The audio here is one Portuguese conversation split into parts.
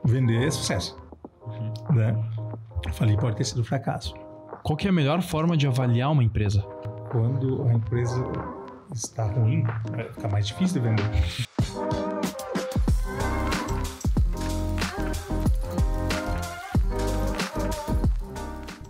vender é sucesso. Né? Eu falei, pode ter sido fracasso. Qual que é a melhor forma de avaliar uma empresa? Quando a empresa está ruim, fica mais difícil de vender.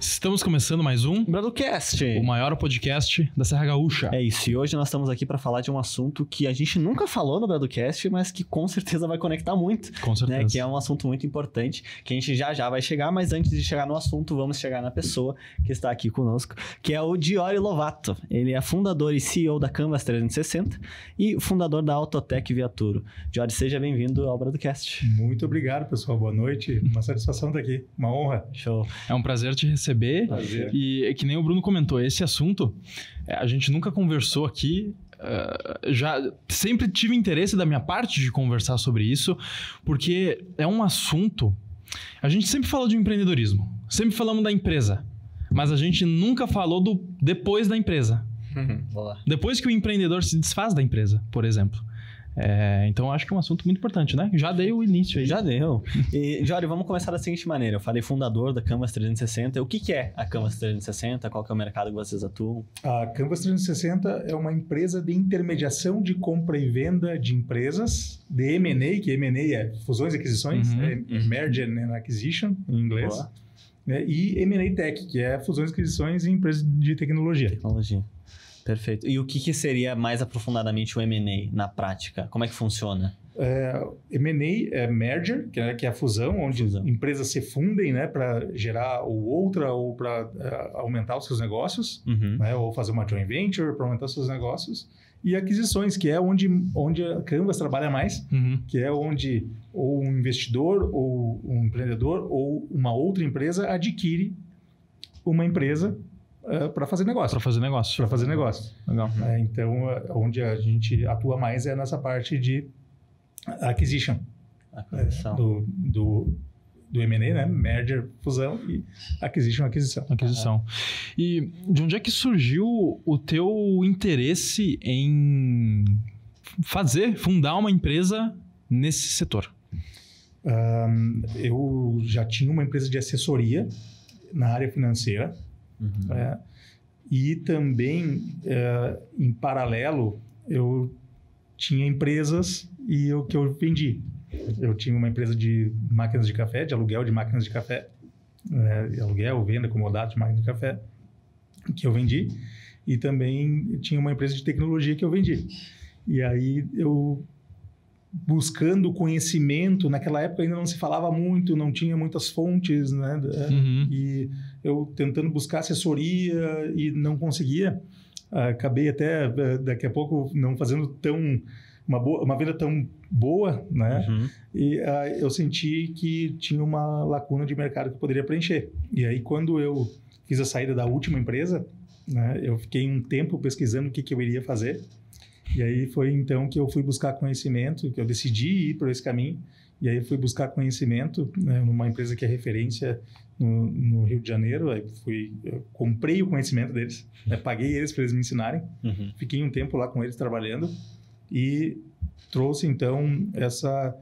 Estamos começando mais um Bradocast, o maior podcast da Serra Gaúcha. É isso, e hoje nós estamos aqui para falar de um assunto que a gente nunca falou no Bradocast, mas que com certeza vai conectar muito. Com certeza. Né? Que é um assunto muito importante, que a gente já vai chegar, mas antes de chegar no assunto, vamos chegar na pessoa que está aqui conosco, que é o Diori Lovato. Ele é fundador e CEO da Canvas 360 e fundador da Autotech Viaturo. Diori, seja bem-vindo ao Bradocast. Muito obrigado, pessoal. Boa noite. Uma satisfação estar aqui. Uma honra. Show. É um prazer te receber. Prazer. E que nem o Bruno comentou, esse assunto a gente nunca conversou aqui. Já sempre tive interesse da minha parte de conversar sobre isso, porque é um assunto. A gente sempre falou de empreendedorismo, sempre falamos da empresa, mas a gente nunca falou do depois da empresa. Boa. Depois que o empreendedor se desfaz da empresa, por exemplo. Então acho que é um assunto muito importante, né? Já dei o início aí. Já deu. E, Diori, vamos começar da seguinte maneira. Eu falei fundador da Canvas 360. O que é a Canvas 360? Qual que é o mercado que vocês atuam? A Canvas 360 é uma empresa de intermediação de compra e venda de empresas, de M&A, que M&A é fusões e aquisições, Merger and Acquisition, em inglês. Boa. E M&A Tech, que é fusões e aquisições em empresas de tecnologia. Tecnologia. Perfeito. E o que seria mais aprofundadamente o M&A na prática? Como é que funciona? M&A é merger, que é a fusão, onde empresas se fundem, né, para gerar outra ou para aumentar os seus negócios, né, ou fazer uma joint venture para aumentar os seus negócios. E aquisições, que é onde a Canvas trabalha mais, que é onde ou um investidor, ou um empreendedor, ou uma outra empresa adquire uma empresa para fazer negócio. Para fazer negócio. Para fazer negócio. Legal. Então, onde a gente atua mais é nessa parte de acquisition. Do M&A, né? Merger, fusão e aquisição. E de onde é que surgiu o teu interesse em fundar uma empresa nesse setor? Eu já tinha uma empresa de assessoria na área financeira. E também, em paralelo, eu tinha empresas que eu vendi. Eu tinha uma empresa de máquinas de café, de aluguel de máquinas de café, aluguel, venda, comodato de máquinas de café, que eu vendi. E também tinha uma empresa de tecnologia que eu vendi. E aí eu, buscando conhecimento, naquela época ainda não se falava muito, não tinha muitas fontes, né? E eu tentando buscar assessoria e não conseguia. Acabei até, daqui a pouco, não fazendo uma venda tão boa, né? E eu senti que tinha uma lacuna de mercado que eu poderia preencher. E aí, quando eu fiz a saída da última empresa, né, eu fiquei um tempo pesquisando o que eu iria fazer. E aí foi então que eu fui buscar conhecimento, que eu decidi ir por esse caminho. E aí fui buscar conhecimento, né, numa empresa que é referência no Rio de Janeiro. Aí eu comprei o conhecimento deles, né, paguei eles para eles me ensinarem. Fiquei um tempo lá com eles trabalhando e trouxe então essa,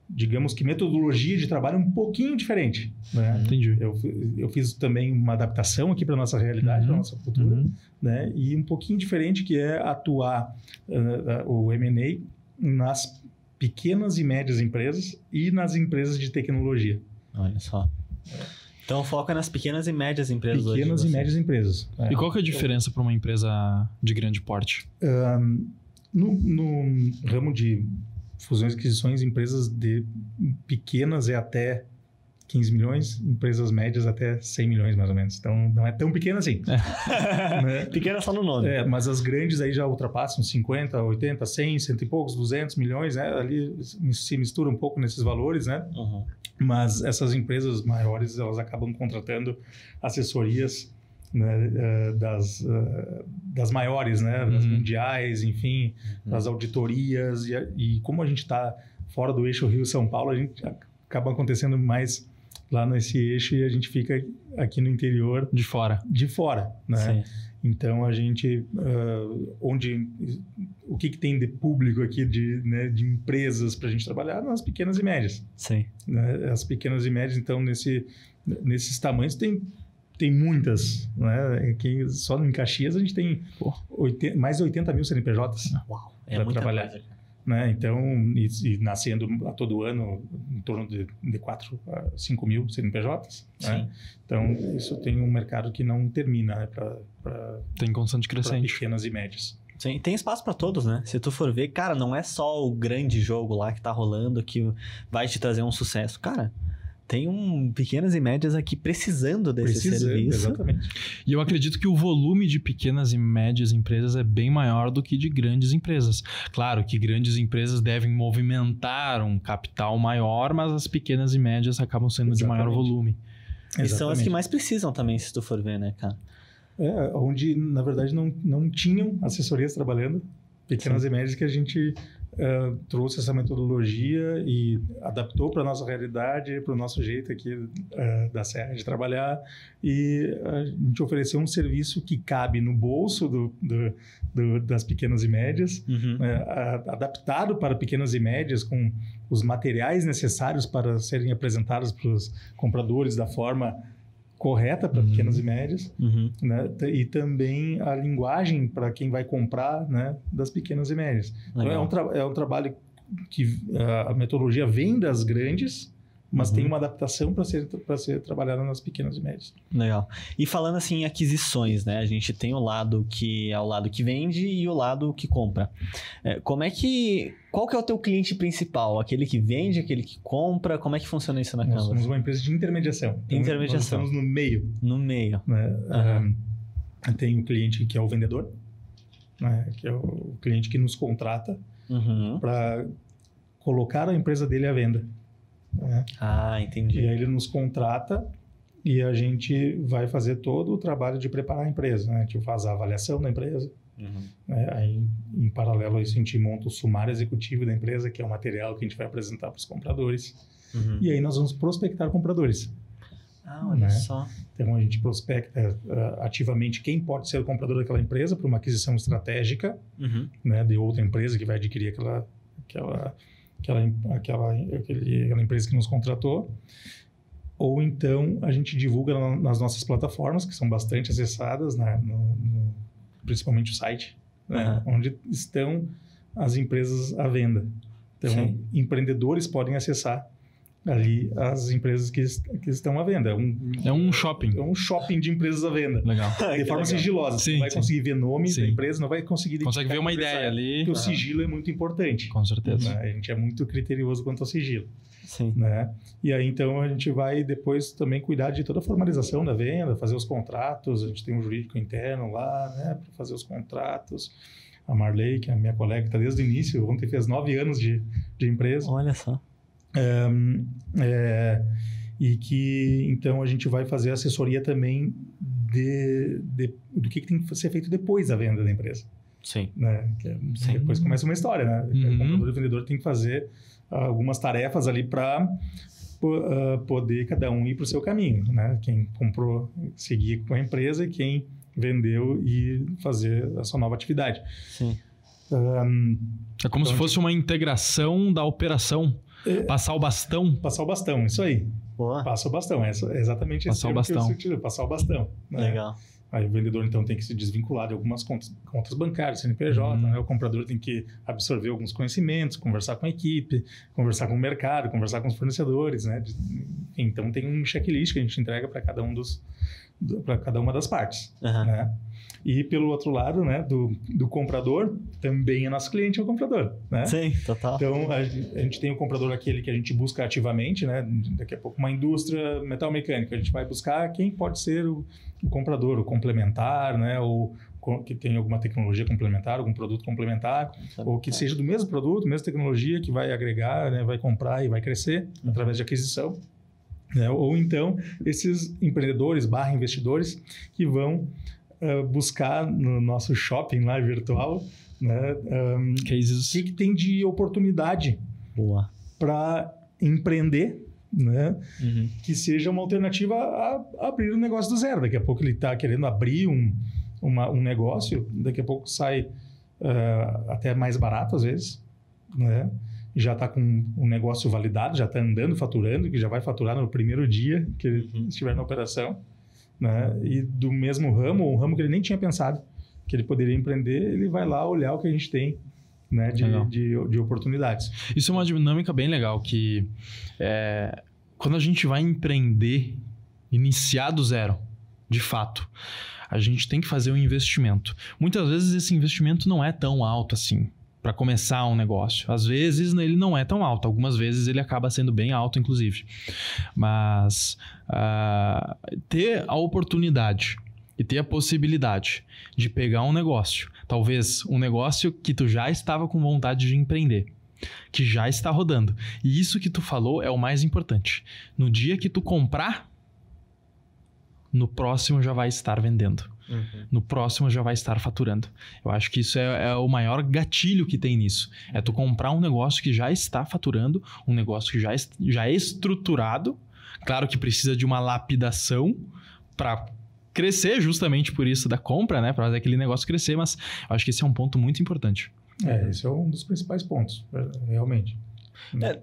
digamos que, metodologia de trabalho um pouquinho diferente. Né? Entendi. Eu fiz também uma adaptação aqui para a nossa realidade, para a nossa cultura, né? E um pouquinho diferente, que é atuar o M&A nas pequenas e médias empresas e nas empresas de tecnologia. Olha só. Então, o foco é nas pequenas e médias empresas. Pequenas e médias empresas. E qual que é a diferença para uma empresa de grande porte? No ramo de fusões e aquisições, empresas de pequenas é até 15 milhões, empresas médias até 100 milhões, mais ou menos. Então, não é tão pequena assim. Né? Pequena só no nome. Mas as grandes aí já ultrapassam 50, 80, 100, cento e poucos, 200 milhões, né? Ali se mistura um pouco nesses valores, né? Mas essas empresas maiores, elas acabam contratando assessorias, né, das maiores, né, das mundiais, enfim, das auditorias, e como a gente está fora do eixo Rio-São Paulo, a gente acaba acontecendo mais lá nesse eixo e a gente fica aqui no interior de fora, né? Sim. Então a gente onde o que tem de público aqui de empresas para a gente trabalhar? Nas pequenas e médias. Sim. Né? As pequenas e médias, então, nesses tamanhos tem muitas. Né? Aqui, só em Caxias a gente tem mais de 80 mil CNPJs. Uau, para trabalhar. Coisa. Né? Então, e nascendo a todo ano em torno de 4 a 5 mil CNPJs. Né? Então, isso tem um mercado que não termina, né? Tem constante crescente. Pequenas e médias. Sim, tem espaço para todos, né? Se tu for ver, cara, não é só o grande jogo lá que tá rolando que vai te trazer um sucesso. Cara, tem pequenas e médias aqui precisando desse serviço. Exatamente. E eu acredito que o volume de pequenas e médias empresas é bem maior do que de grandes empresas. Claro que grandes empresas devem movimentar um capital maior, mas as pequenas e médias acabam sendo de maior volume. E são as que mais precisam também, se tu for ver, né, cara? Onde, na verdade, não tinham assessorias trabalhando, pequenas e médias, que a gente trouxe essa metodologia e adaptou para a nossa realidade, para o nosso jeito aqui da Serra de trabalhar, e a gente ofereceu um serviço que cabe no bolso das pequenas e médias, adaptado para pequenas e médias, com os materiais necessários para serem apresentados para os compradores da forma correta para pequenas e médias, né? E também a linguagem para quem vai comprar, né, das pequenas e médias. Então, é um trabalho que a metodologia vem das grandes, mas tem uma adaptação para ser trabalhada nas pequenas e médias. Legal. E falando assim em aquisições, né? A gente tem o lado que é o lado que vende e o lado que compra. Qual que é o teu cliente principal? Aquele que vende, aquele que compra? Como é que funciona isso na Canvas? Nós somos uma empresa de intermediação. Então, nós estamos no meio. No meio. Né? Tem um cliente que é o vendedor, né? Que é o cliente que nos contrata para colocar a empresa dele à venda. Né? Entendi. E aí ele nos contrata e a gente vai fazer todo o trabalho de preparar a empresa, né? A gente faz a avaliação da empresa, né? Aí, em paralelo a isso, a gente monta o sumário executivo da empresa, que é o material que a gente vai apresentar para os compradores. E aí nós vamos prospectar compradores. Olha só. Então a gente prospecta ativamente quem pode ser o comprador daquela empresa para uma aquisição estratégica, né, de outra empresa que vai adquirir aquela empresa que nos contratou, ou então a gente divulga nas nossas plataformas, que são bastante acessadas, né, principalmente o site, né, onde estão as empresas à venda. Então, empreendedores podem acessar ali as empresas que estão à venda. É um shopping. É um shopping de empresas à venda. Legal. De forma sigilosa. Você não vai conseguir ver nome da empresa, não vai conseguir... Consegue ver uma ideia ali. Porque o sigilo é muito importante. Com certeza. Né? A gente é muito criterioso quanto ao sigilo. Sim. Né? E aí, então, a gente vai depois também cuidar de toda a formalização da venda, fazer os contratos. A gente tem um jurídico interno lá, né, para fazer os contratos. A Marley, que é a minha colega, que está desde o início, ontem fez 9 anos de empresa. Olha só. E que, então, a gente vai fazer assessoria também do que tem que ser feito depois da venda da empresa. Sim. Né? Depois começa uma história, né? O comprador e o vendedor tem que fazer algumas tarefas ali para poder cada um ir para o seu caminho, né? Quem comprou, seguir com a empresa, e quem vendeu e fazer a sua nova atividade. Sim. É como se fosse uma integração da operação. Passar o bastão. Passar o bastão, isso aí. Boa. Passa o bastão, é exatamente esse termo que eu utilizo, passar o bastão. Né? Legal. Aí o vendedor, então, tem que se desvincular de algumas contas bancárias, CNPJ, né? O comprador tem que absorver alguns conhecimentos, conversar com a equipe, conversar com o mercado, conversar com os fornecedores, né? Então, tem um checklist que a gente entrega para cada uma das partes, né? E pelo outro lado, né, do comprador, também é nosso cliente, é o comprador, né? Sim, total. Então, a gente tem o comprador, aquele que a gente busca ativamente, né? Daqui a pouco, uma indústria metalmecânica, a gente vai buscar quem pode ser o comprador, o complementar, né? Ou que tem alguma tecnologia complementar, algum produto complementar, ou que seja do mesmo produto, mesma tecnologia, que vai agregar, né? Vai comprar e vai crescer através de aquisição. Né? Ou então, esses empreendedores / investidores que vão buscar no nosso shopping lá virtual, né, o que tem de oportunidade para empreender, né, que seja uma alternativa a abrir um negócio do zero. Daqui a pouco ele está querendo abrir um negócio, daqui a pouco sai até mais barato às vezes, né? Já está com um negócio validado, já está andando, faturando, que já vai faturar no primeiro dia que ele estiver na operação, né? E do mesmo ramo, ou um ramo que ele nem tinha pensado que ele poderia empreender, ele vai lá olhar o que a gente tem, né, de oportunidades. Isso é uma dinâmica bem legal, que quando a gente vai empreender, iniciar do zero, de fato, a gente tem que fazer um investimento. Muitas vezes esse investimento não é tão alto assim, para começar um negócio. Às vezes ele não é tão alto, algumas vezes ele acaba sendo bem alto, inclusive. Mas ter a oportunidade e ter a possibilidade de pegar um negócio, talvez um negócio que tu já estava com vontade de empreender, que já está rodando. E isso que tu falou é o mais importante. No dia que tu comprar, no próximo já vai estar vendendo. No próximo já vai estar faturando. Eu acho que isso é o maior gatilho que tem nisso. É tu comprar um negócio que já está faturando, um negócio que já é estruturado. Claro que precisa de uma lapidação para crescer, justamente por isso da compra, né? Para fazer aquele negócio crescer, mas eu acho que esse é um ponto muito importante. Esse é um dos principais pontos, realmente.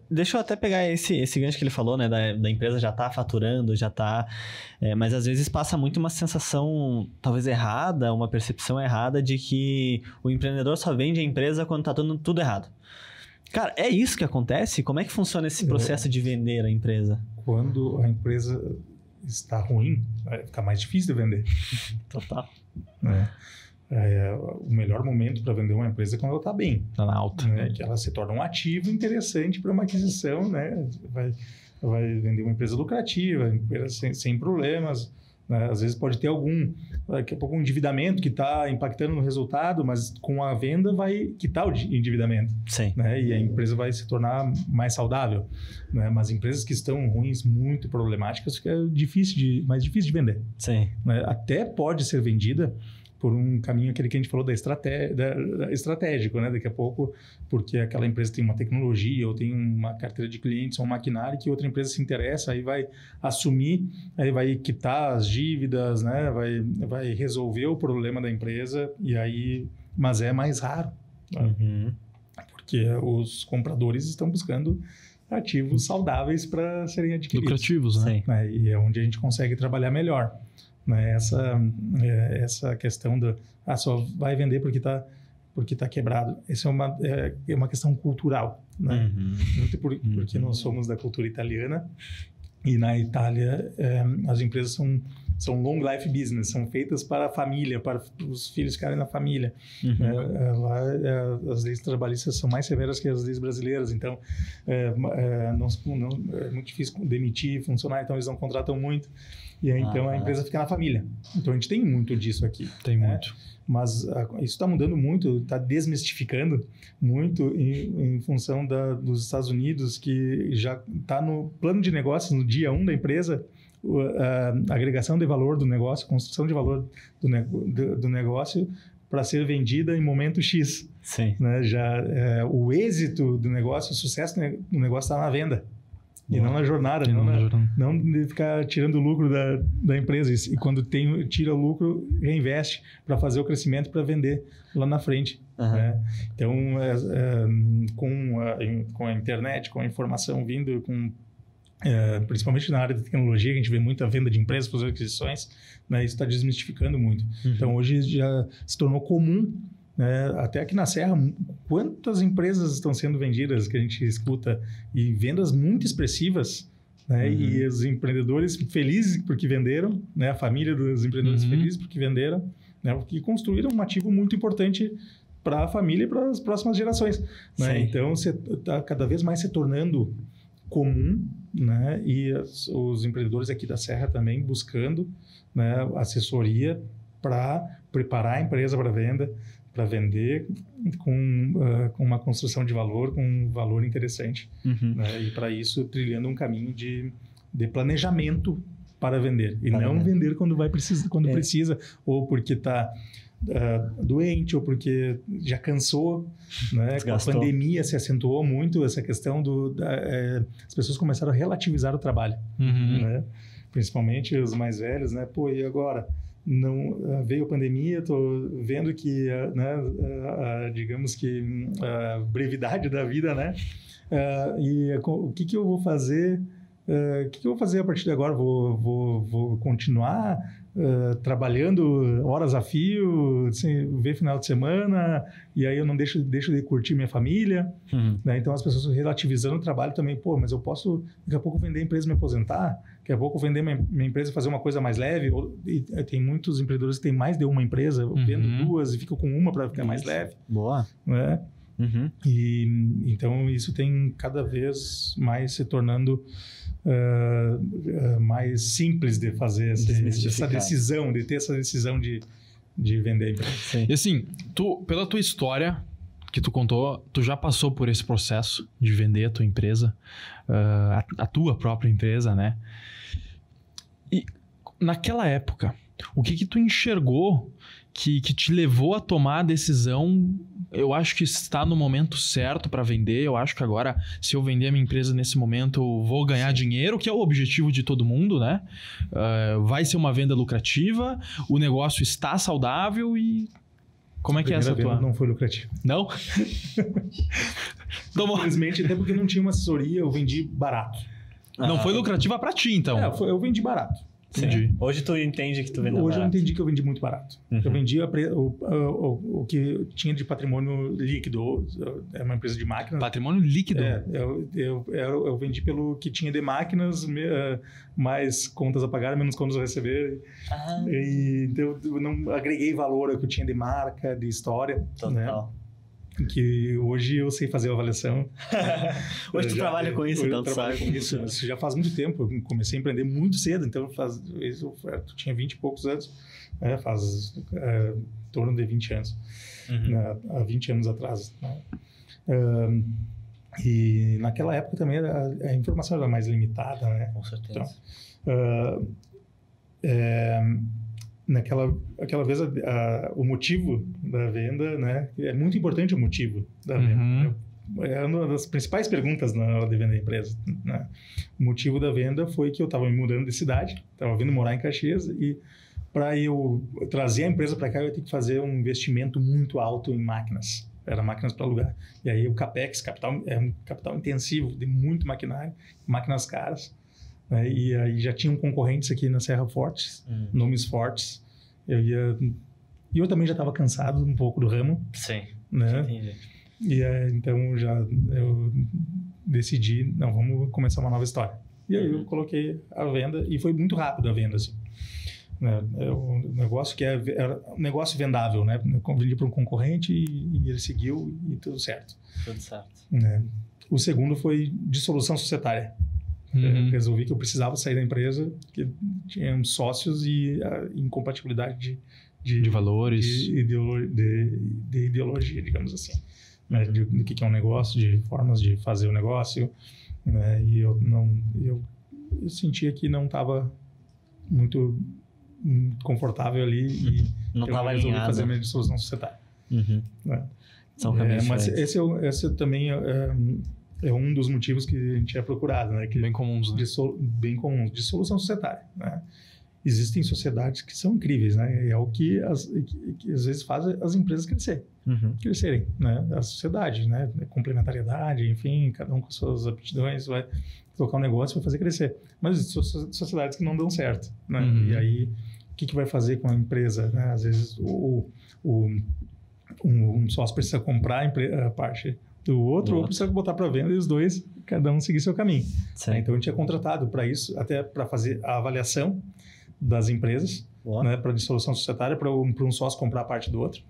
Deixa eu até pegar esse gancho que ele falou, né? Da empresa já tá faturando, já tá... mas às vezes passa muito uma sensação, talvez errada, uma percepção errada de que o empreendedor só vende a empresa quando tá dando tudo errado. Cara, é isso que acontece? Como é que funciona esse processo de vender a empresa? Quando a empresa está ruim, fica mais difícil de vender. Total. O melhor momento para vender uma empresa é quando ela está bem. Está na alta. Né? Que ela se torna um ativo interessante para uma aquisição, né? Vai vender uma empresa lucrativa, empresa sem problemas. Né? Às vezes pode ter daqui a pouco um endividamento que está impactando no resultado, mas com a venda vai quitar o endividamento. Sim. Né? E a empresa vai se tornar mais saudável. Né? Mas empresas que estão ruins, muito problemáticas, fica mais difícil de vender. Sim. Né? Até pode ser vendida por um caminho aquele que a gente falou da estratégico, né? Daqui a pouco, porque aquela empresa tem uma tecnologia ou tem uma carteira de clientes ou um maquinário que outra empresa se interessa, aí vai assumir, aí vai quitar as dívidas, né? Vai resolver o problema da empresa, mas é mais raro, né? Porque os compradores estão buscando ativos saudáveis para serem adquiridos. Lucrativos, né? E é onde a gente consegue trabalhar melhor. Essa questão só vai vender porque tá quebrado. Essa é uma questão cultural, né? Muito porque nós somos da cultura italiana e na Itália as empresas são long life business, são feitas para a família, para os filhos ficarem na família. Lá as leis trabalhistas são mais severas que as leis brasileiras, então é muito difícil demitir funcionário, então eles não contratam muito. E aí, então a empresa fica na família. Então a gente tem muito disso aqui. Tem muito. Mas isso está mudando muito, está desmistificando muito em função dos Estados Unidos, que já está no plano de negócios, no dia 1 da empresa, a agregação de valor do negócio, construção de valor do negócio para ser vendida em momento X. Sim. Né? O êxito do negócio, o sucesso do negócio está na venda. E não na jornada, não de ficar tirando o lucro da empresa. E quando tira o lucro, reinveste para fazer o crescimento para vender lá na frente. Né? Então, com a internet, com a informação vindo, principalmente na área da tecnologia, que a gente vê muita venda de empresas, fazer aquisições, né? Isso está desmistificando muito. Então, hoje já se tornou comum, né? Até aqui na Serra, quantas empresas estão sendo vendidas que a gente escuta, e vendas muito expressivas, né? E os empreendedores felizes porque venderam, né? A família dos empreendedores felizes porque venderam, né? Porque construíram um ativo muito importante para a família e para as próximas gerações. Né? Então, está cada vez mais se tornando comum, né? E os empreendedores aqui da Serra também buscando, né, assessoria para preparar a empresa para venda, para vender com uma construção de valor, com um valor interessante. Né? E para isso, trilhando um caminho de planejamento para vender. E não vender quando precisa, ou porque está doente, ou porque já cansou. Né? Com a pandemia se acentuou muito essa questão as pessoas começaram a relativizar o trabalho. Né? Principalmente os mais velhos, né? Pô, e agora? não veio a pandemia, estou vendo que, né, digamos que a brevidade da vida, né? O que eu vou fazer? O que eu vou fazer a partir de agora? Vou continuar trabalhando horas a fio, sem ver final de semana, e aí eu não deixo de curtir minha família, né? Então as pessoas relativizando o trabalho também, pô, mas eu posso daqui a pouco vender a empresa e me aposentar, daqui a pouco vender minha empresa e fazer uma coisa mais leve, e tem muitos empreendedores que têm mais de uma empresa, eu vendo duas e fico com uma para ficar mais leve. Boa. Né? E então isso tem cada vez mais se tornando mais simples de fazer essa decisão, de ter essa decisão de vender a empresa. Sim. E assim, pela tua história que tu contou, tu já passou por esse processo de vender a tua empresa, a tua própria empresa, né? E naquela época, o que tu enxergou que te levou a tomar a decisão? Eu acho que está no momento certo para vender. Eu acho que agora, se eu vender a minha empresa nesse momento, eu vou ganhar dinheiro, que é o objetivo de todo mundo, né? Vai ser uma venda lucrativa, o negócio está saudável e... Como é que é essa tua? Não foi lucrativa. Não? Infelizmente, até porque não tinha uma assessoria, eu vendi barato. Não foi lucrativa para ti, então? Eu vendi barato. Entendi. Hoje tu entende que tu vendeu barato. Hoje eu entendi que eu vendi muito barato. Eu vendi o que tinha de patrimônio líquido. É uma empresa de máquinas. Patrimônio líquido? Eu vendi pelo que tinha de máquinas, mais contas a pagar, menos contas a receber. Então eu não agreguei valor ao que eu tinha de marca, de história. Total. Né? Que hoje eu sei fazer a avaliação. Hoje tu trabalha com isso, então tu sabe. Isso já faz muito tempo. Eu comecei a empreender muito cedo, então tu tinha 20 e poucos anos, faz em torno de 20 anos, há 20 anos atrás. Né? E naquela época também a informação era mais limitada, né? Com certeza. Então, aquela vez o motivo da venda, né? É muito importante o motivo da venda. É uma das principais perguntas na hora de vender a empresa, né? O motivo da venda foi que eu estava me mudando de cidade, estava vindo morar em Caxias e para eu trazer a empresa para cá eu ia ter que fazer um investimento muito alto em máquinas. Era máquinas para alugar. E aí o CAPEX, é um capital intensivo de muito maquinário, máquinas caras. E aí já tinham concorrentes aqui na Serra fortes, nomes fortes. E eu também já estava cansado um pouco do ramo. Sim, né? Entendi. E então eu decidi, não, vamos começar uma nova história. E aí eu coloquei a venda e foi muito rápido a venda, assim. É um negócio que era um negócio vendável, né? Eu vendi para um concorrente e ele seguiu e tudo certo. Tudo certo. O segundo foi dissolução societária. Eu resolvi que eu precisava sair da empresa, que tinha sócios e incompatibilidade de valores, de ideologia, digamos assim, né? Do que é um negócio, de formas de fazer o negócio, né? E eu sentia que não estava muito confortável ali e não eu resolvi fazer a minha dissolução societária. Né? São caminhos mas esse também é um dos motivos que a gente é procurado, né? Bem comuns, né? Bem comuns, dissolução societária, né? Existem sociedades que são incríveis, né? É o que às vezes faz as empresas crescerem, né? A sociedade, né? Complementariedade, enfim, cada um com suas aptidões vai tocar um negócio e vai fazer crescer. Mas existem sociedades que não dão certo, né? E aí, o que vai fazer com a empresa, né? Às vezes, um sócio precisa comprar a parte do outro, ou precisa botar para venda e os dois, cada um seguir seu caminho. Então, a gente é contratado para isso, até para fazer a avaliação das empresas, né, para dissolução societária, para um sócio comprar a parte do outro.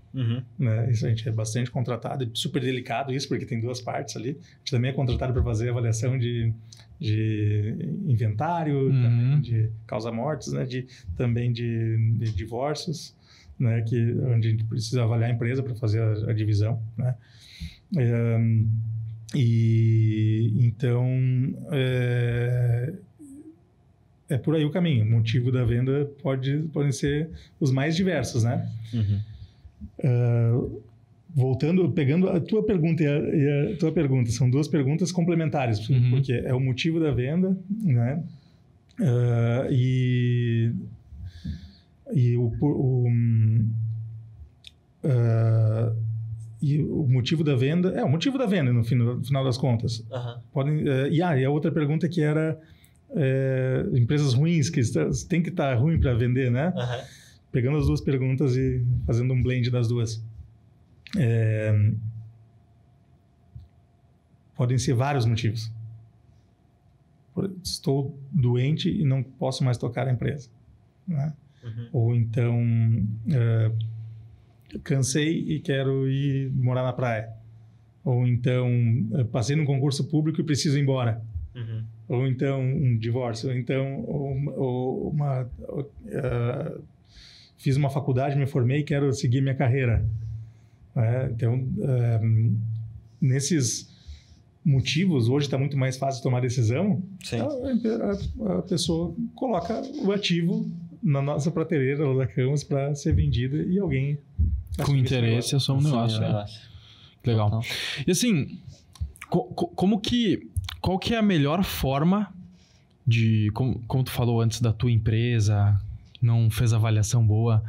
Né? Isso a gente é bastante contratado, é super delicado isso, porque tem duas partes ali. A gente também é contratado para fazer a avaliação de inventário, também de causa-mortes, né, também de divórcios, né, onde a gente precisa avaliar a empresa para fazer a divisão, né? Então é por aí o caminho. O motivo da venda podem ser os mais diversos, né? Pegando a tua pergunta e a tua pergunta, são duas perguntas complementares, porque é o motivo da venda, né? E E e o motivo da venda... o motivo da venda, no final das contas. E a outra pergunta que era empresas ruins, que tem que estar ruim para vender, né? Pegando as duas perguntas e fazendo um blend das duas. Podem ser vários motivos. Estou doente e não posso mais tocar a empresa, né? Ou então cansei e quero ir morar na praia. Ou então passei num concurso público e preciso ir embora. Ou então um divórcio. Ou então fiz uma faculdade, me formei e quero seguir minha carreira. Então, nesses motivos, hoje está muito mais fácil tomar decisão. A pessoa coloca o ativo na nossa prateleira ou da Canvas para ser vendida e alguém com interesse é só um negócio. Legal. E assim, qual que é a melhor forma de, como tu falou antes da tua empresa, não fez avaliação boa,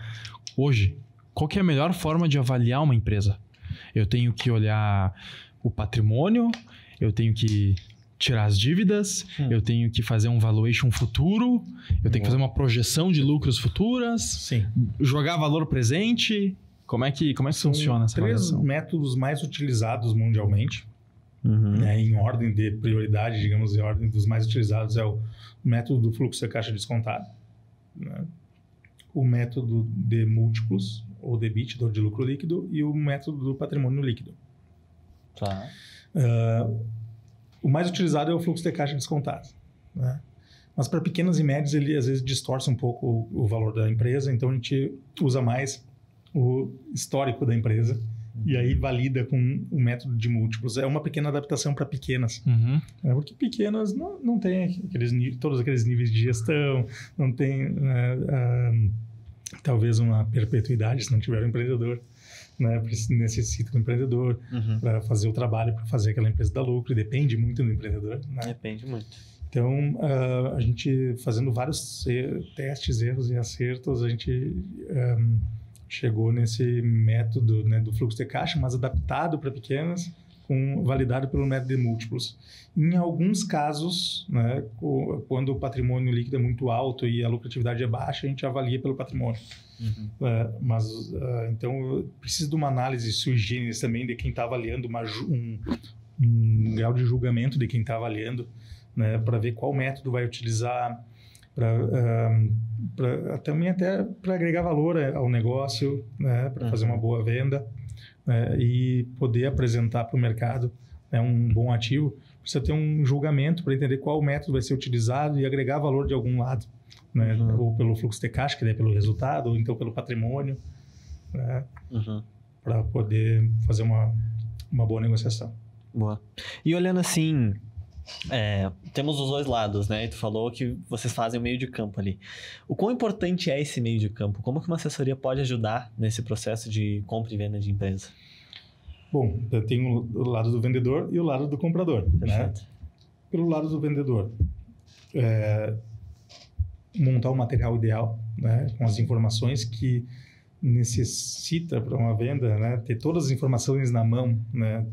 hoje, qual que é a melhor forma de avaliar uma empresa? Eu tenho que olhar o patrimônio, eu tenho que tirar as dívidas, eu tenho que fazer um valuation futuro, eu tenho que fazer uma projeção de lucros futuras, jogar valor presente. Como é que funciona essa avaliação? 3 métodos mais utilizados mundialmente, em ordem de prioridade, digamos, em ordem dos mais utilizados, é o método do fluxo de caixa descontado, né? O método de múltiplos, ou de EBITDA, ou de lucro líquido, e o método do patrimônio líquido. O mais utilizado é o fluxo de caixa descontado, né? Mas para pequenas e médias ele às vezes distorce um pouco o valor da empresa, então a gente usa mais o histórico da empresa e aí valida com o método de múltiplos. É uma pequena adaptação para pequenas, porque pequenas não tem todos aqueles níveis de gestão, não tem talvez uma perpetuidade se não tiver um empreendedor, né? Necessita do empreendedor para fazer o trabalho, para fazer aquela empresa dar lucro, e depende muito do empreendedor, né? Depende muito. Então, a gente fazendo vários testes, erros e acertos, a gente chegou nesse método, né, do fluxo de caixa, mas adaptado para pequenas, validado pelo método de múltiplos. Em alguns casos, né, quando o patrimônio líquido é muito alto e a lucratividade é baixa, a gente avalia pelo patrimônio. Então, precisa de uma análise sui generis também de quem está avaliando, um grau de julgamento de quem está avaliando, né, para ver qual método vai utilizar, também até para agregar valor ao negócio, né, para fazer uma boa venda, e poder apresentar para o mercado, né, um bom ativo. Precisa ter um julgamento para entender qual método vai ser utilizado e agregar valor de algum lado, né, ou pelo fluxo de caixa, que é pelo resultado, ou então pelo patrimônio, né, para poder fazer uma boa negociação. Boa. E olhando assim, temos os dois lados, né? E tu falou que vocês fazem o meio de campo ali. O quão importante é esse meio de campo? Como que uma assessoria pode ajudar nesse processo de compra e venda de empresa? Bom, eu tenho o lado do vendedor e o lado do comprador. Perfeito. Né? Pelo lado do vendedor, montar o material ideal, né, com as informações que necessita para uma venda, né, ter todas as informações na mão, né,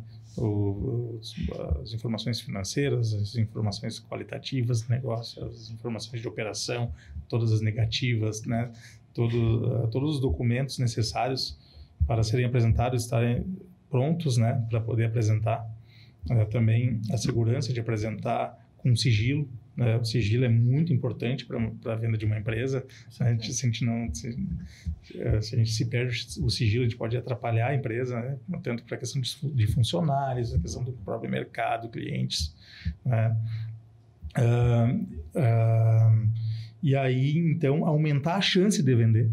as informações financeiras, as informações qualitativas do negócio, as informações de operação, todas as negativas, né, todos os documentos necessários para serem apresentados estarem prontos, né, para poder apresentar. Também a segurança de apresentar com sigilo. O sigilo é muito importante para a venda de uma empresa. Se a gente se perde o sigilo, a gente pode atrapalhar a empresa, né? Tanto para a questão de funcionários, a questão do próprio mercado, clientes, né? E aí, então, aumentar a chance de vender,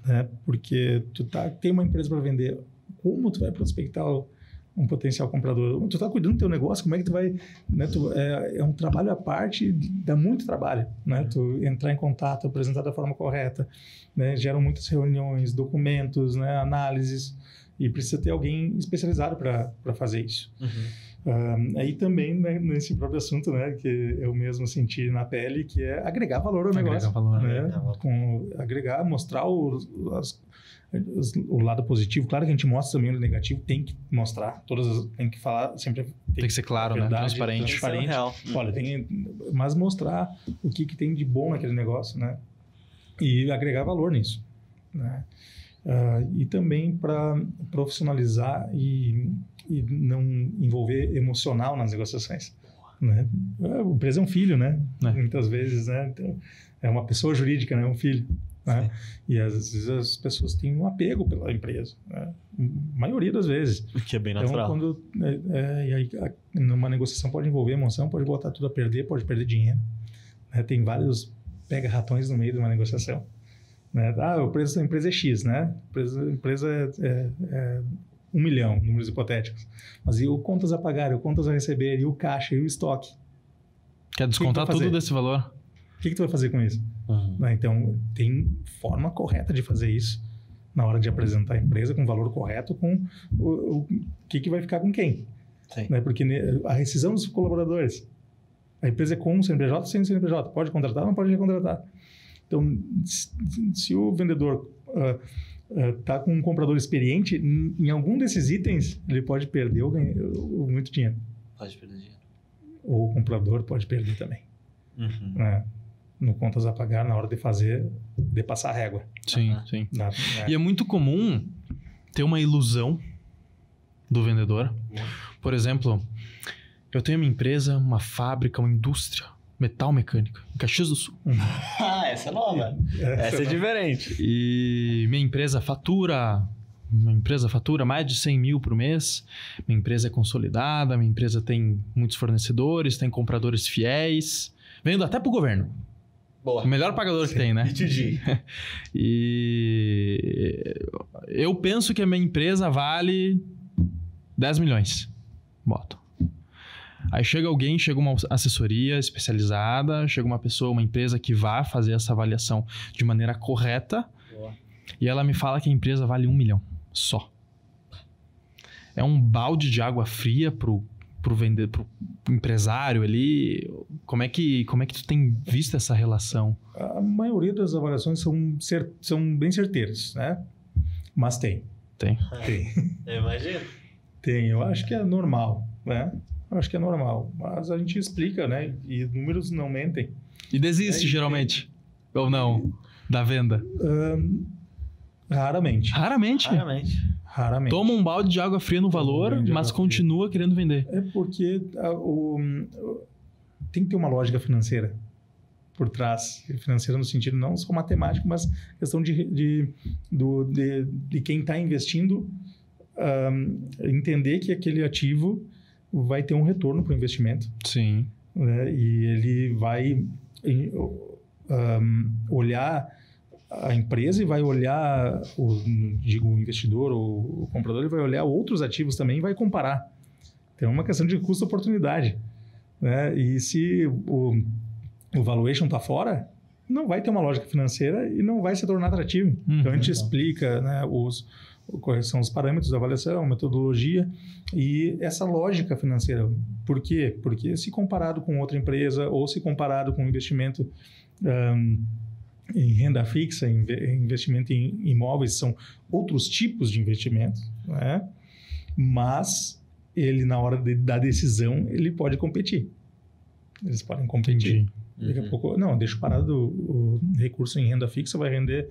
né? Porque tem uma empresa para vender, como tu vai prospectar um potencial comprador? Tu está cuidando do teu negócio, como é que tu vai... Né, é um trabalho à parte, dá muito trabalho, né? Tu entrar em contato, apresentar da forma correta, né? Geram muitas reuniões, documentos, né? Análises, e precisa ter alguém especializado para fazer isso. Aí também, né, nesse próprio assunto, né, que eu mesmo senti na pele, que é agregar valor ao negócio. Agregar, mostrar o lado positivo. Claro que a gente mostra também o negativo, tem que mostrar, tem que falar, sempre tem que ser claro, né? Transparente. Olha, mas mostrar o que tem de bom naquele negócio, né? E agregar valor nisso, né? E também para profissionalizar e não envolver emocional nas negociações, né? A empresa é um filho, né? Muitas vezes, né? Então, é uma pessoa jurídica, né? Um filho, né? E às vezes as pessoas têm um apego pela empresa, né? A maioria das vezes. O que é bem natural. Então, e aí, numa negociação pode envolver emoção, pode botar tudo a perder, pode perder dinheiro, né? Tem vários pega-ratões no meio de uma negociação, né? O preço da empresa é X, né? A empresa é 1 milhão, números hipotéticos. Mas e o contas a pagar, o contas a receber, e o caixa, e o estoque? Quer descontar tudo desse valor? O que tu vai fazer com isso? Então, tem forma correta de fazer isso na hora de apresentar a empresa, com o valor correto, com o que vai ficar com quem. Né? Porque a rescisão dos colaboradores, a empresa é com o CNPJ ou sem CNPJ, pode contratar ou não pode recontratar. Então, se o vendedor está com um comprador experiente, em algum desses itens, ele pode perder ou ganhar muito dinheiro. Pode perder dinheiro. Ou o comprador pode perder também. Né? No contas a pagar, na hora de passar a régua. Sim. E é muito comum ter uma ilusão do vendedor. Por exemplo, eu tenho uma empresa, uma fábrica, uma indústria metal mecânica, em Caxias do Sul. Essa é nova. Essa é diferente. E minha empresa fatura mais de 100 mil por mês. Minha empresa é consolidada, minha empresa tem muitos fornecedores, tem compradores fiéis. Vendo até pro governo. Boa. O melhor pagador que tem, né? E eu penso que a minha empresa vale 10 milhões. Boto. Aí chega uma assessoria especializada, chega uma pessoa, uma empresa que vai fazer essa avaliação de maneira correta. Boa. E ela me fala que a empresa vale 1 milhão só. É um balde de água fria pro empresário ali. Como é que tu tem visto essa relação? A maioria das avaliações são bem certeiras, né? Mas tem. Eu imagino. Tem, eu acho que é normal, né? Mas a gente explica, né? E números não mentem. E desiste, geralmente? Ou não? Da venda? Raramente. Toma um balde de água fria no valor, mas continua querendo vender. É porque tem que ter uma lógica financeira por trás. Financeira no sentido não só matemático, mas questão de quem está investindo entender que aquele ativo vai ter um retorno para o investimento. Sim. Né? E ele vai olhar a empresa e vai olhar o investidor ou o comprador, ele vai olhar outros ativos também e vai comparar. Então, é uma questão de custo-oportunidade. Né? E se o valuation está fora, não vai ter uma lógica financeira e não vai se tornar atrativo. Então, a gente explica, né, quais são os parâmetros da avaliação, metodologia e essa lógica financeira. Por quê? Porque se comparado com outra empresa ou se comparado com investimento em renda fixa, investimento em imóveis, são outros tipos de investimento, né? Mas ele, na hora da decisão, ele pode competir. Eles podem competir. Daqui a pouco, não, deixa parado o recurso em renda fixa, vai render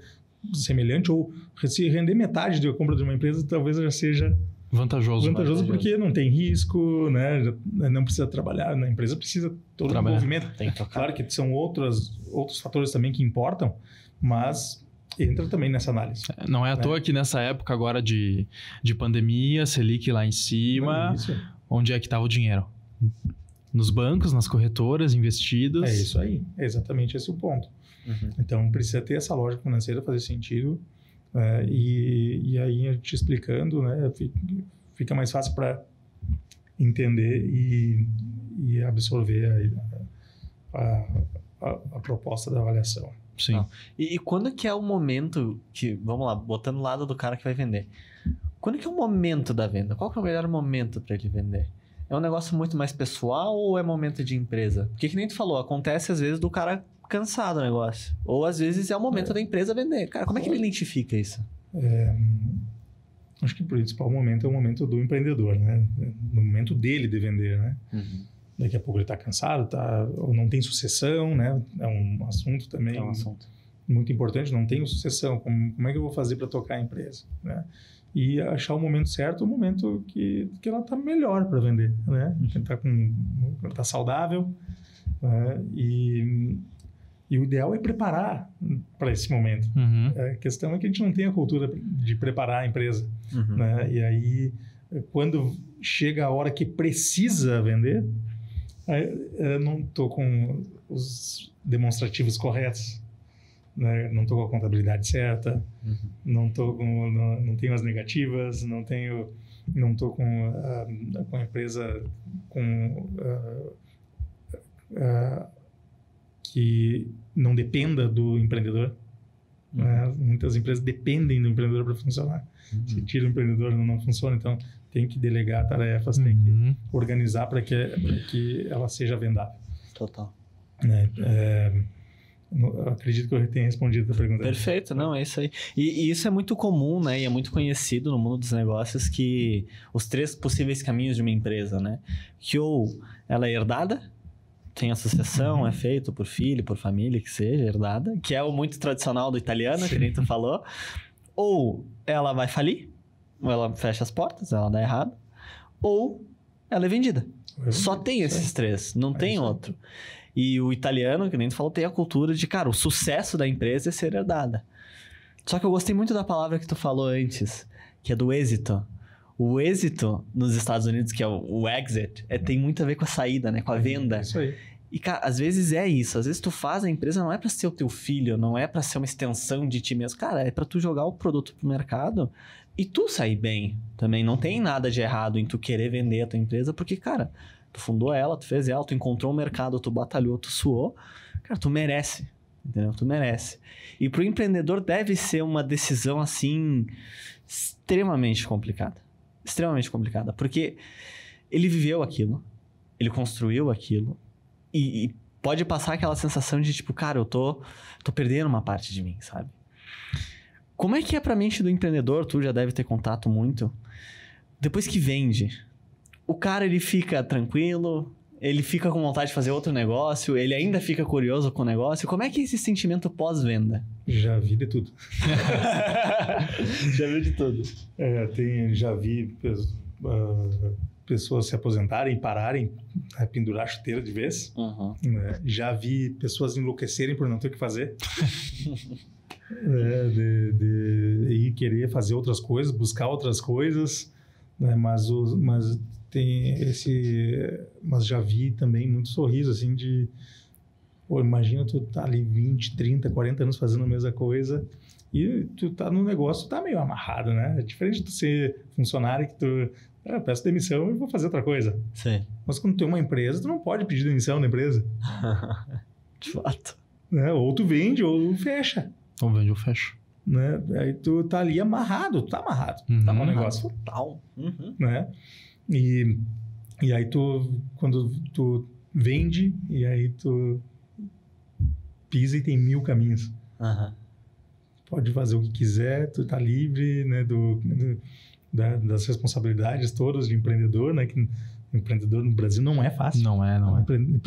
semelhante, ou se render metade da compra de uma empresa, talvez já seja vantajoso porque não tem risco, né? Não precisa trabalhar, a empresa precisa todo o envolvimento. Claro que são outros fatores também que importam, mas entra também nessa análise. Não é à toa que nessa época agora de pandemia, Selic lá em cima, onde é que estava o dinheiro? Nos bancos, nas corretoras, investidas. É isso aí, é exatamente esse o ponto. Então, precisa ter essa lógica financeira, fazer sentido. E aí, a gente explicando, né, fica mais fácil para entender e absorver a proposta da avaliação. Sim. Não. E quando que é o momento que, vamos lá, botando o lado do cara que vai vender. Quando que é o momento da venda? Qual que é o melhor momento para ele vender? é um negócio muito mais pessoal ou é momento de empresa? Porque que nem tu falou, acontece às vezes do cara cansar do negócio. Ou às vezes é o momento da empresa vender. Cara, como é que ele identifica isso? Acho que o principal momento é o momento do empreendedor, né? No momento dele de vender, né? Daqui a pouco ele está cansado, ou não tem sucessão, né? É um assunto também muito importante, não tenho sucessão. Como é que eu vou fazer para tocar a empresa, né? E achar o momento certo, o momento que ela está melhor para vender, né? Está saudável, né? E o ideal é preparar para esse momento. A questão é que a gente não tem a cultura de preparar a empresa, né? E aí, quando chega a hora que precisa vender, eu não estou com os demonstrativos corretos, né? Não estou com a contabilidade certa, não tenho as negativas, não estou com a empresa que não dependa do empreendedor. Muitas empresas dependem do empreendedor para funcionar. Se tira o empreendedor, não funciona. Então, tem que delegar tarefas, tem que organizar para que ela seja vendável. Total. Eu acredito que eu tenha respondido a pergunta. Perfeito, não, é isso aí. E isso é muito comum, né? E é muito conhecido no mundo dos negócios que os 3 possíveis caminhos de uma empresa, né? Que ou ela é herdada, tem a sucessão, é feito por filho, por família, que seja, herdada, que é o muito tradicional do italiano, que nem tu falou. Ou ela vai falir, ou ela fecha as portas, ela dá errado, ou ela é vendida. Só tem esses 3, não tem outro. E o italiano, que nem tu falou, tem a cultura de, cara, o sucesso da empresa é ser herdada. Só que eu gostei muito da palavra que tu falou antes, que é do êxito. O êxito nos Estados Unidos, que é o exit, tem muito a ver com a saída, né? Com a venda. Isso aí. E, cara, às vezes é isso. Às vezes tu faz a empresa, não é pra ser o teu filho, não é pra ser uma extensão de ti mesmo. Cara, é pra tu jogar o produto pro mercado e tu sair bem também. Não tem nada de errado em tu querer vender a tua empresa, porque, cara, tu fundou ela, tu fez ela, tu encontrou o mercado, tu batalhou, tu suou. Cara, tu merece, entendeu? Tu merece. E pro empreendedor deve ser uma decisão, assim, extremamente complicada. Extremamente complicada. Porque ele viveu aquilo, ele construiu aquilo, e pode passar aquela sensação de, tipo, cara, eu tô perdendo uma parte de mim, sabe? Como é que é pra mente do empreendedor? Tu já deve ter contato muito. Depois que vende, o cara, ele fica tranquilo, ele fica com vontade de fazer outro negócio, ele ainda fica curioso com o negócio. Como é que é esse sentimento pós-venda? Já vi de tudo. Já viu de tudo. Já vi pessoas se aposentarem, pararem, pendurar a chuteira de vez. Já vi pessoas enlouquecerem por não ter o que fazer. De ir querer fazer outras coisas, buscar outras coisas, né? Mas já vi também muito sorriso, assim, de... Pô, imagina tu tá ali 20, 30, 40 anos fazendo a mesma coisa e tu tá no negócio, tá meio amarrado, né? É diferente de tu ser funcionário que tu... eu peço demissão e vou fazer outra coisa. Sim. Mas quando tu tem uma empresa, tu não pode pedir demissão na empresa. De fato. Né? Ou tu vende ou fecha. Ou vende ou fecha. Né? Aí tu tá ali amarrado, tu tá amarrado. Tá no negócio. Total. Né? E aí quando tu vende, e aí tu pisa e tem 1000 caminhos. Pode fazer o que quiser, tu tá livre, né, das responsabilidades todas de empreendedor, né? Que empreendedor no Brasil não é fácil. Não é.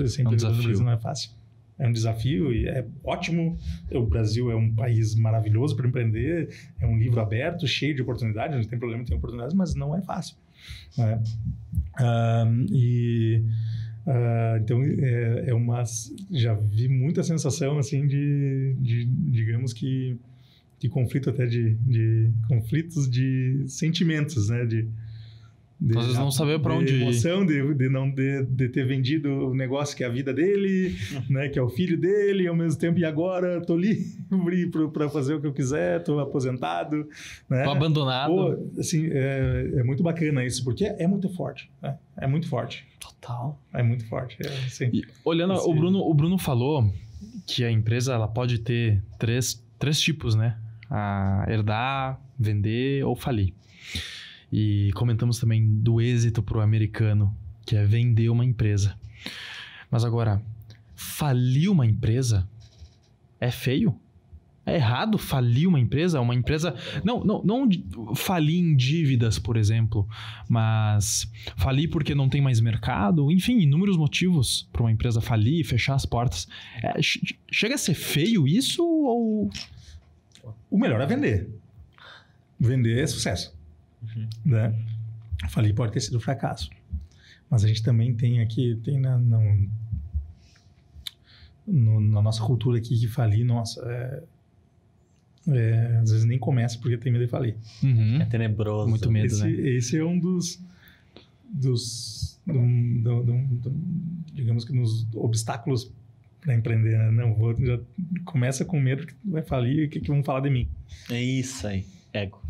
Ser empreendedor no Brasil não é fácil. É um desafio e é ótimo. O Brasil é um país maravilhoso para empreender, é um livro aberto, cheio de oportunidades, não tem problema em ter oportunidades, mas não é fácil. Né? Então, já vi muita sensação assim de digamos que conflito até de conflitos de sentimentos, né? Às vezes não saber para onde ir. Emoção de ter vendido o negócio que é a vida dele, né? Que é o filho dele, e ao mesmo tempo, e agora tô livre para fazer o que eu quiser, tô aposentado, né? Tô abandonado. Pô, assim, é muito bacana isso, porque é muito forte, né? É muito forte. Total. É muito forte. Assim, e olhando, o Bruno falou que a empresa ela pode ter três tipos, né? Herdar, vender ou falir. E comentamos também do êxito pro americano, que é vender uma empresa. Mas agora, falir uma empresa é feio? É errado falir uma empresa? Uma empresa... Não falir em dívidas, por exemplo, mas falir porque não tem mais mercado. Enfim, inúmeros motivos para uma empresa falir e fechar as portas. Chega a ser feio isso ou... O melhor é vender. Vender é sucesso. Né? Falir pode ter sido fracasso. Mas a gente também tem aqui... na nossa cultura aqui que falir, nossa... às vezes nem começa porque tem medo de falir. É tenebroso. Muito medo, né? Esse é um digamos que nos obstáculos para empreender, né? Já começa com medo que tu vai falir, o que vão falar de mim. É isso aí, ego.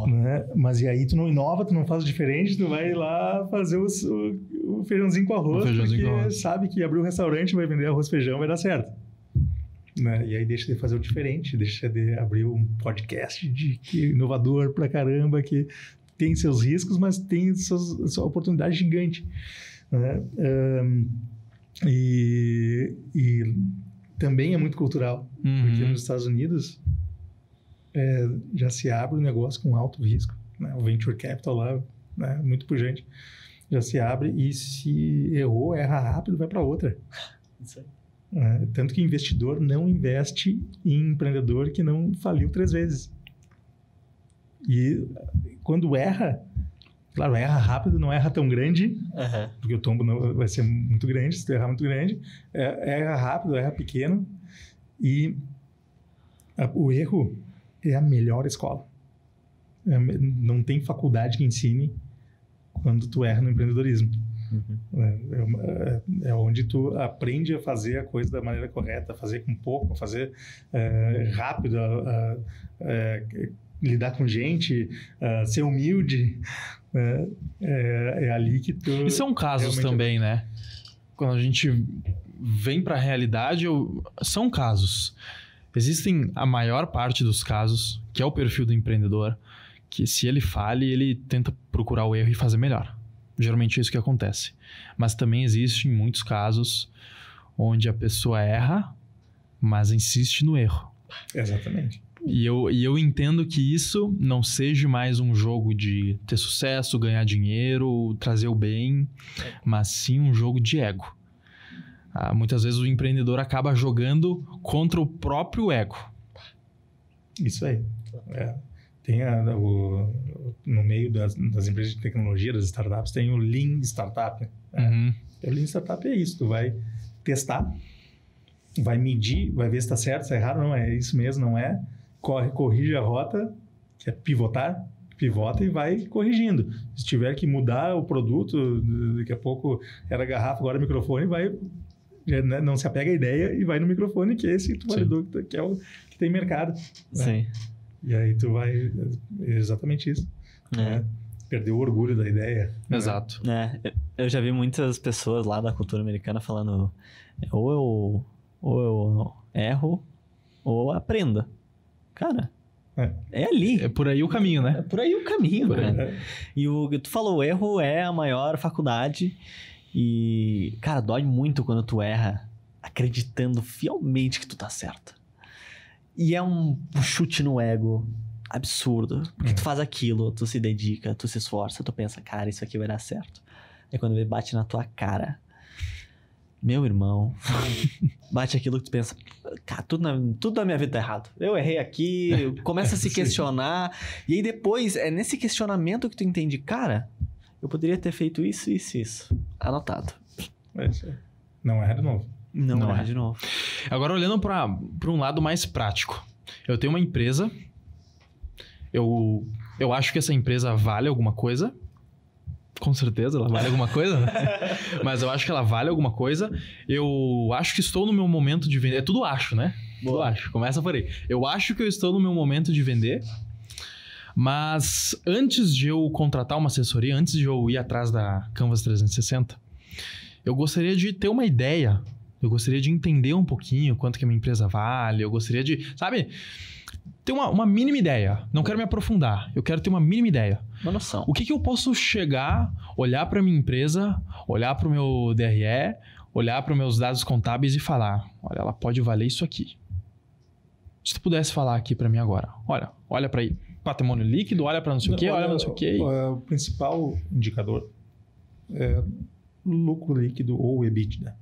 Né? Mas e aí tu não inova, tu não faz diferente, tu vai lá fazer o feijãozinho com arroz, porque sabe que abrir um restaurante, vai vender arroz e feijão, vai dar certo. Né? E aí deixa de fazer o diferente, deixa de abrir um podcast que é inovador pra caramba, que tem seus riscos, mas tem sua oportunidade gigante. Né? E também é muito cultural, porque nos Estados Unidos já se abre um negócio com alto risco. Né? O Venture Capital lá, né? Muito pujante, já se abre e se errou, erra rápido, vai para outra. Isso aí. Tanto que investidor não investe em empreendedor que não faliu 3 vezes. E quando erra, claro, erra rápido, não erra tão grande, porque o tombo não vai ser muito grande, se tu errar muito grande, erra rápido, erra pequeno, e o erro é a melhor escola. Não tem faculdade que ensine quando tu erra no empreendedorismo. É onde tu aprende a fazer a coisa da maneira correta, fazer com pouco, fazer rápido, lidar com gente, ser humilde. É ali que tu... E são casos também, né? Quando a gente vem para a realidade, são casos. Existem a maior parte dos casos, que é o perfil do empreendedor, que se ele fale, ele tenta procurar o erro e fazer melhor. Geralmente é isso que acontece. Mas também existem muitos casos onde a pessoa erra, mas insiste no erro. Exatamente. E eu entendo que isso não seja mais um jogo de ter sucesso, ganhar dinheiro, trazer o bem, mas sim um jogo de ego. Muitas vezes o empreendedor acaba jogando contra o próprio ego. Isso aí. Tem no meio das empresas de tecnologia, das startups, tem o Lean Startup. O Lean Startup é isso, tu vai testar, vai medir, vai ver se está certo, se está errado, não é isso mesmo, não é. Corrige a rota, que é pivotar, pivota e vai corrigindo. Se tiver que mudar o produto, daqui a pouco era garrafa, agora é microfone, vai, não se apega à ideia e vai no microfone, que é esse que tu validou, que é o que tem mercado. Sim. Né? E aí tu vai... É exatamente isso. Né? Perder o orgulho da ideia. Exato. Eu já vi muitas pessoas lá da cultura americana falando ou eu erro ou aprenda. Cara, é ali. É por aí o caminho, né? É por aí o caminho, por cara. Aí. E o que tu falou, o erro é a maior faculdade. E, cara, dói muito quando tu erra acreditando fielmente que tu tá certo. E é um chute no ego absurdo. Porque tu faz aquilo, tu se dedica, tu se esforça, tu pensa, cara, isso aqui vai dar certo. Aí quando ele bate na tua cara, meu irmão, bate aquilo que tu pensa, cara, tudo na minha vida tá errado. Eu errei aqui, começa a se questionar. E aí depois, é nesse questionamento que tu entende, cara, eu poderia ter feito isso, isso, isso. Anotado. Não erra de novo. Não erra de novo. Agora, olhando para um lado mais prático. Eu tenho uma empresa. Eu acho que essa empresa vale alguma coisa. Com certeza, ela vale alguma coisa. Né? Mas eu acho que ela vale alguma coisa. Eu acho que estou no meu momento de vender. É tudo acho, né? Tudo acho. Começa por aí. Eu acho que eu estou no meu momento de vender. Mas antes de eu contratar uma assessoria, antes de eu ir atrás da Canvas 360, eu gostaria de ter uma ideia. Eu gostaria de entender um pouquinho quanto que a minha empresa vale. Eu gostaria de, sabe, ter uma mínima ideia. Não quero me aprofundar. Eu quero ter uma mínima ideia. Uma noção. O que eu posso chegar, olhar para minha empresa, olhar para o meu DRE, olhar para os meus dados contábeis e falar, olha, ela pode valer isso aqui. Se tu pudesse falar aqui para mim agora, olha para aí, patrimônio líquido, olha para não sei o quê, olha para não sei o quê. O principal indicador é lucro líquido ou EBITDA.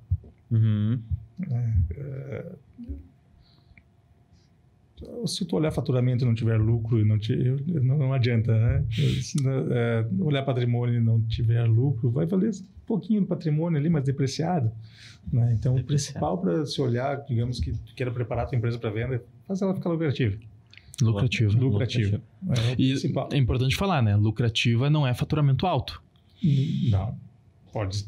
Se tu olhar faturamento e não tiver lucro, não adianta, né? Olhar patrimônio e não tiver lucro, vai valer um pouquinho do patrimônio ali, mas depreciado. Né? Então, o principal para se olhar, digamos que tu queira preparar a tua empresa para venda, faz ela ficar lucrativa. Lucrativa. E é importante falar, né? Lucrativa não é faturamento alto. Não. Pode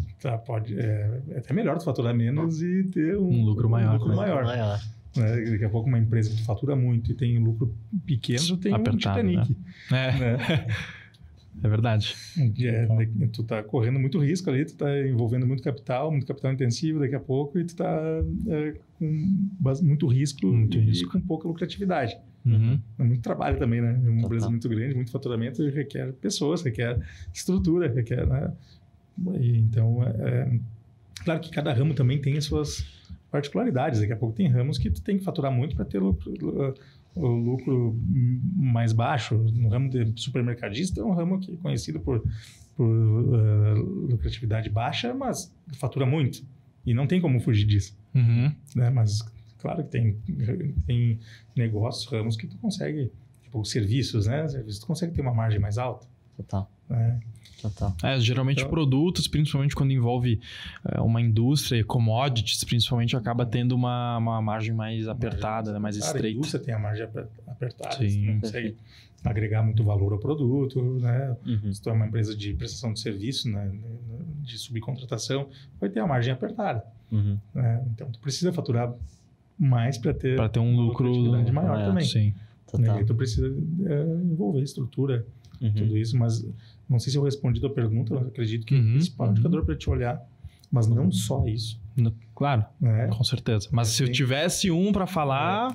é até melhor tu faturar menos e ter um lucro maior. Daqui a pouco uma empresa que fatura muito e tem lucro pequeno, tem um Titanic. Né? É verdade. Tu tá correndo muito risco ali, tu tá envolvendo muito capital intensivo daqui a pouco e tu tá com muito risco e com pouca lucratividade. É muito trabalho também, né? Uma empresa muito grande, muito faturamento, requer pessoas, requer estrutura, requer... Né? Então, claro que cada ramo também tem as suas particularidades. Daqui a pouco tem ramos que tu tem que faturar muito para ter o lucro mais baixo. No ramo de supermercadista é um ramo que é conhecido por lucratividade baixa, mas fatura muito. E não tem como fugir disso. Né? Mas, claro que tem negócios, ramos que tu consegue, tipo serviços, né? Serviços tu consegue ter uma margem mais alta. Total. Geralmente então, produtos, principalmente quando envolve uma indústria, commodities, principalmente, acaba tendo uma margem mais apertada, mais estreita. A indústria tem a margem apertada, você não consegue agregar muito valor ao produto, né? Se tu é uma empresa de prestação de serviço, né? De subcontratação, vai ter a margem apertada. Né? Então, tu precisa faturar mais para ter um lucro maior também. Sim. Né? E tu precisa envolver estrutura, tudo isso, mas não sei se eu respondi a tua pergunta, eu acredito que é o principal indicador para te olhar, mas não só isso. Claro, com certeza. Mas se eu tivesse para falar,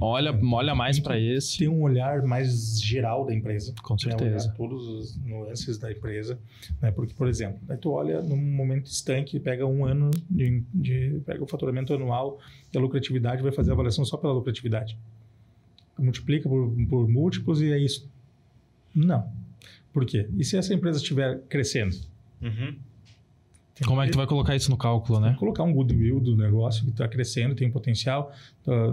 olha mais para esse. Tem um olhar mais geral da empresa. Com certeza. Olhar todos os nuances da empresa. Né? Porque, por exemplo, aí tu olha num momento estanque, pega um ano, pega o faturamento anual e a lucratividade, vai fazer a avaliação só pela lucratividade. Multiplica por múltiplos e é isso. Não. Por quê? E se essa empresa estiver crescendo? Como é que tu vai colocar isso no cálculo, né? Colocar um goodwill do negócio que está crescendo, tem potencial,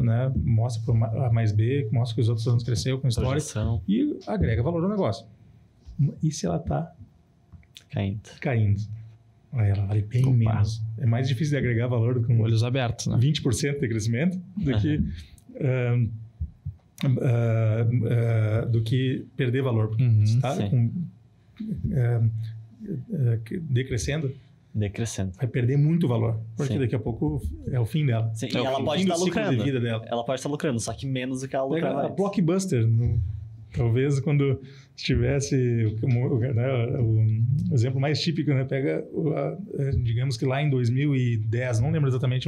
né? Mostra para A mais B, mostra que os outros anos cresceu com história e agrega valor ao negócio. E se ela está caindo? Ela vale bem menos. É mais difícil de agregar valor do que olhos abertos, né? 20% de crescimento do que perder valor. Porque se está decrescendo, vai perder muito valor. Porque daqui a pouco é o fim dela. Sim, e ela pode estar lucrando. Ela pode estar lucrando, só que menos do que ela lucrava. A Blockbuster, talvez quando estivesse, o exemplo mais típico, né? Pega, digamos que lá em 2010, não lembro exatamente,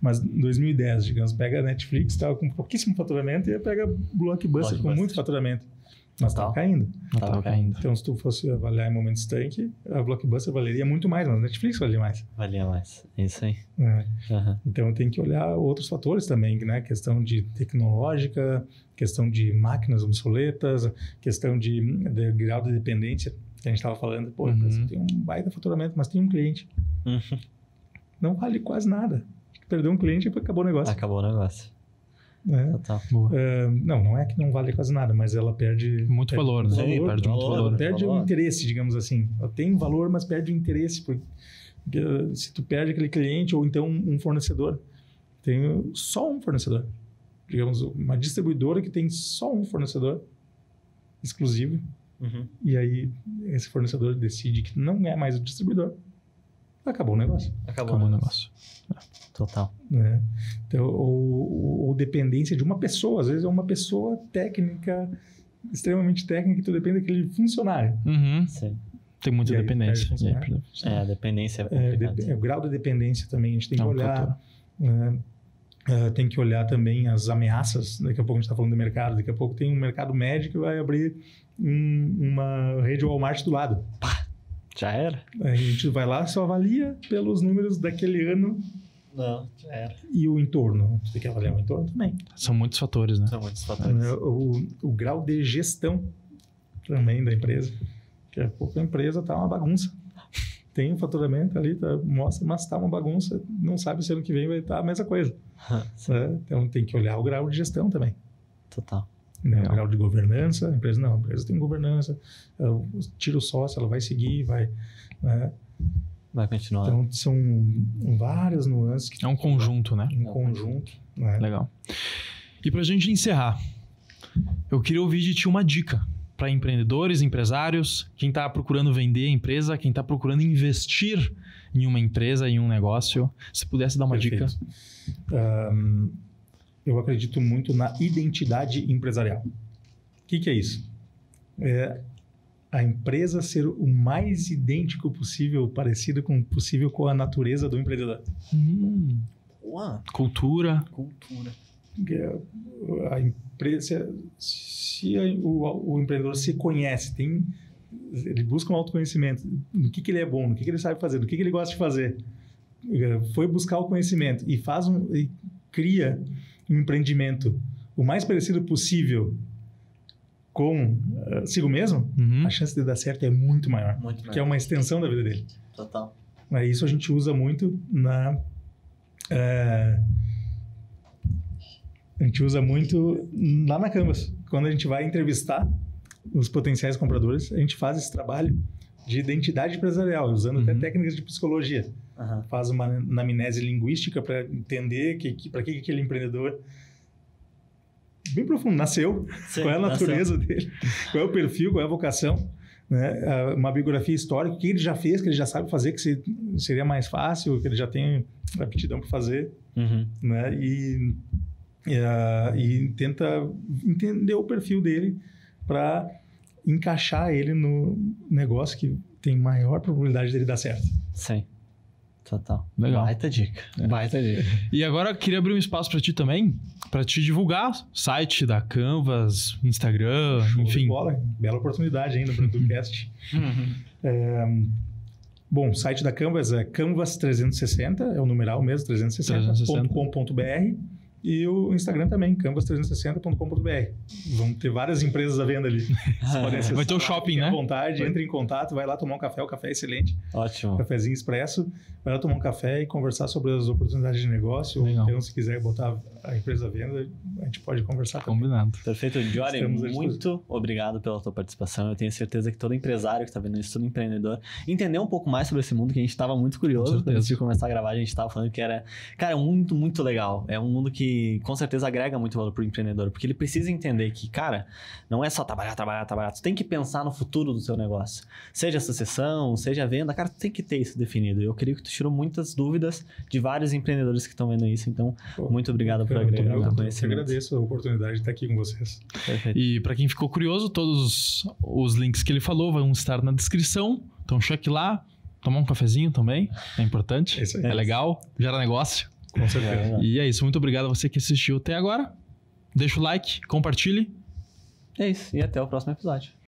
mas em 2010, digamos, pega a Netflix, estava com pouquíssimo faturamento e pega Blockbuster com muito faturamento. Mas estava caindo. Então, se tu fosse avaliar em momento estanque, a Blockbuster valeria muito mais, mas a Netflix valia mais. Valia mais, é isso aí. Então, tem que olhar outros fatores também, né? Questão de tecnológica, questão de máquinas obsoletas, questão de grau de dependência, que a gente estava falando. Pô, tem um baita faturamento, mas tem um cliente. Não vale quase nada. Perdeu um cliente e acabou o negócio. Acabou o negócio. Não é que não vale quase nada, mas ela perde muito valor, né? Perde muito valor. Perde o interesse, digamos assim. Ela tem valor, mas perde o interesse. Porque se tu perde aquele cliente ou então um fornecedor, tem só um fornecedor. Digamos, uma distribuidora que tem só um fornecedor exclusivo. E aí esse fornecedor decide que não é mais o distribuidor. Acabou o negócio. Acabou o negócio. Total. Né? Então, ou dependência de uma pessoa. Às vezes é uma pessoa técnica, extremamente técnica, que tu depende daquele funcionário. Sim. Tem muita dependência. A dependência é complicado. O grau de dependência também a gente tem que olhar. Tem que olhar também as ameaças. Daqui a pouco a gente está falando do mercado. Daqui a pouco tem um mercado médio que vai abrir uma rede Walmart do lado. Já era? A gente vai lá, só avalia pelos números daquele ano. Não, já era. E o entorno. Você tem que avaliar o entorno também. São muitos fatores, né? São muitos fatores. O grau de gestão também da empresa. Daqui a pouco a empresa está uma bagunça. Tem um faturamento ali, mostra, mas está uma bagunça. Não sabe se ano que vem vai estar a mesma coisa. Então tem que olhar o grau de gestão também. Total. Né? O grau de governança. A empresa tem governança. Tira o sócio, ela vai seguir, vai... Né? Vai continuar. Então são várias nuances. Que é um conjunto, né? Um conjunto. Né? Legal. E para a gente encerrar, eu queria ouvir de ti uma dica para empreendedores, empresários, quem está procurando vender a empresa, quem está procurando investir em uma empresa, em um negócio. Se pudesse dar uma dica. Eu acredito muito na identidade empresarial. O que é isso? É a empresa ser o mais idêntico possível, parecido com possível com a natureza do empreendedor. Cultura. A empresa, se o empreendedor se conhece, ele busca um autoconhecimento, no que ele é bom, no que ele sabe fazer, no que ele gosta de fazer, foi buscar o conhecimento e cria um empreendimento o mais parecido possível consigo mesmo, a chance de dar certo é muito maior, que é uma extensão da vida dele. Total. Isso a gente usa muito lá na Canvas. Quando a gente vai entrevistar os potenciais compradores, a gente faz esse trabalho de identidade empresarial, usando até técnicas de psicologia. Faz uma anamnese linguística para entender para que aquele empreendedor, bem profundo, nasceu, qual é a natureza dele, qual é o perfil, qual é a vocação, né? Uma biografia histórica, o que ele já fez, que ele já sabe fazer, que seria mais fácil, que ele já tem aptidão para fazer, né? E tenta entender o perfil dele para encaixar ele no negócio que tem maior probabilidade dele dar certo. Sim. Total. Legal. Baita dica. Baita dica. E agora eu queria abrir um espaço para ti também, para te divulgar site da Canvas, Instagram, enfim. Bola, bela oportunidade ainda para o podcast. Bom, o site da Canvas é Canvas360, é o numeral mesmo, 360.com.br. E o Instagram também, canvas360.com.br. Vão ter várias empresas à venda ali. Vai ter o shopping, né? À vontade, entre em contato, vai lá tomar um café, o café é excelente. Ótimo. Cafezinho expresso. Vai lá tomar um café e conversar sobre as oportunidades de negócio. Legal. Ou então, se quiser botar a empresa à venda, a gente pode conversar também. Combinado. Perfeito. Jory, muito obrigado pela tua participação. Eu tenho certeza que todo empresário que está vendo isso, todo empreendedor, entender um pouco mais sobre esse mundo, que a gente estava muito curioso. Antes de começar a gravar, a gente estava falando que era, cara, muito, muito legal. É um mundo que com certeza agrega muito valor para o empreendedor, porque ele precisa entender que, cara, não é só trabalhar. Tu tem que pensar no futuro do seu negócio. Seja a sucessão, seja a venda, cara, tu tem que ter isso definido. Eu creio que tu tirou muitas dúvidas de vários empreendedores que estão vendo isso, então, muito obrigado por agregar o conhecimento. Eu agradeço a oportunidade de estar aqui com vocês. Perfeito. E para quem ficou curioso, todos os links que ele falou vão estar na descrição, então cheque lá, tomar um cafezinho também, é importante, é legal, gera negócio. Com certeza. E é isso, muito obrigado a você que assistiu até agora. Deixa o like, compartilhe. É isso, e até o próximo episódio.